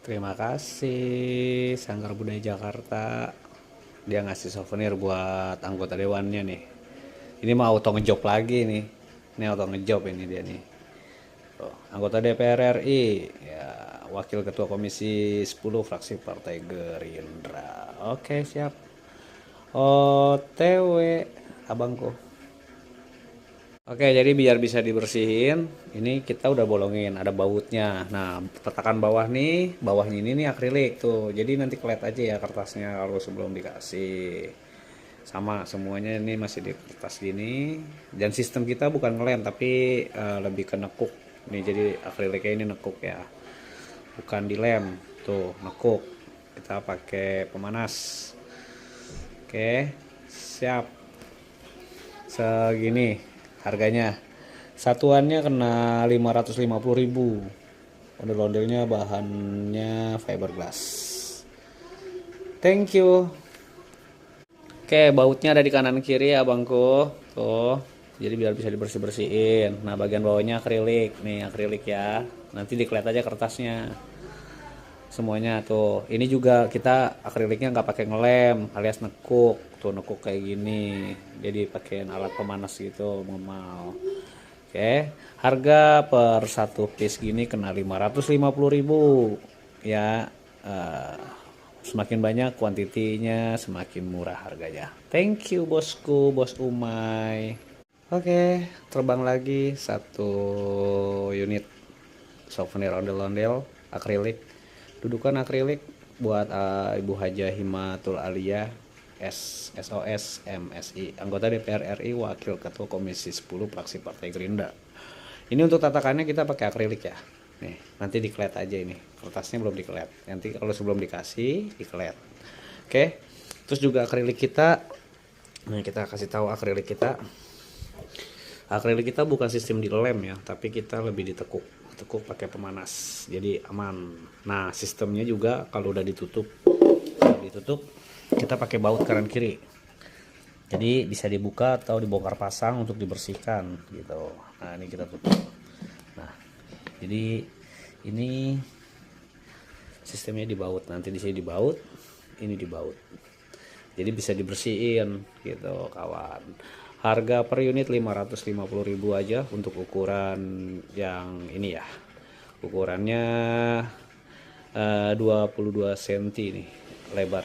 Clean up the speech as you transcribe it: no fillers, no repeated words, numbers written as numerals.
Terima kasih Sanggar Budaya Jakarta. Dia ngasih souvenir buat anggota dewannya nih. Ini mah auto ngejob lagi nih. Ini auto ngejob ini dia nih. Tuh, anggota DPR RI, ya, Wakil Ketua Komisi 10 fraksi Partai Gerindra. Oke, siap. OTW, abangku. Oke, jadi biar bisa dibersihin, ini kita udah bolongin, ada bautnya. Nah, petakan bawah nih, bawahnya ini nih akrilik tuh. Jadi nanti kelet aja ya kertasnya kalau sebelum dikasih. Sama semuanya ini masih di kertas gini. Dan sistem kita bukan ngelem tapi lebih ke nekuk. Nih jadi akriliknya ini nekuk ya. Bukan dilem. Tuh, nekuk. Kita pakai pemanas. Oke, siap. Segini harganya, satuannya kena 550.000. Ondel-ondelnya bahannya fiberglass. Thank you. Oke, bautnya ada di kanan kiri ya bangku, tuh, jadi biar bisa dibersih-bersihin. Nah, bagian bawahnya akrilik nih, akrilik ya, nanti dikelet aja kertasnya semuanya tuh. Ini juga kita akriliknya nggak pakai ngelem alias nekuk tuh, nekuk kayak gini, jadi pakai alat pemanas gitu normal. Oke, harga per satu piece gini kena 550.000 ya. Semakin banyak kuantitinya semakin murah harganya. Thank you bosku, bos Umay. Oke, terbang lagi satu unit souvenir ondel-ondel akrilik, dudukan akrilik buat Ibu Haja Himatul Aliyah SOS MSI, anggota DPR RI, Wakil Ketua Komisi 10 fraksi Partai Gerindra. Ini untuk tatakannya kita pakai akrilik ya. Nih, nanti dikelet aja ini. Kertasnya belum dikelet. Nanti kalau sebelum dikasih dikelet. Oke. Terus juga akrilik kita. Nah, kita kasih tahu akrilik kita. Akrilik kita bukan sistem dilem ya, tapi kita lebih ditekuk. Tekuk pakai pemanas. Jadi aman. Nah, sistemnya juga kalau udah ditutup, kita pakai baut kanan kiri. Jadi bisa dibuka atau dibongkar pasang untuk dibersihkan gitu. Nah, ini kita tutup. Nah, jadi ini sistemnya dibaut. Nanti di sini dibaut, ini dibaut. Jadi bisa dibersihin gitu, kawan. Harga per unit 550.000 aja untuk ukuran yang ini ya. Ukurannya 22 cm nih lebar.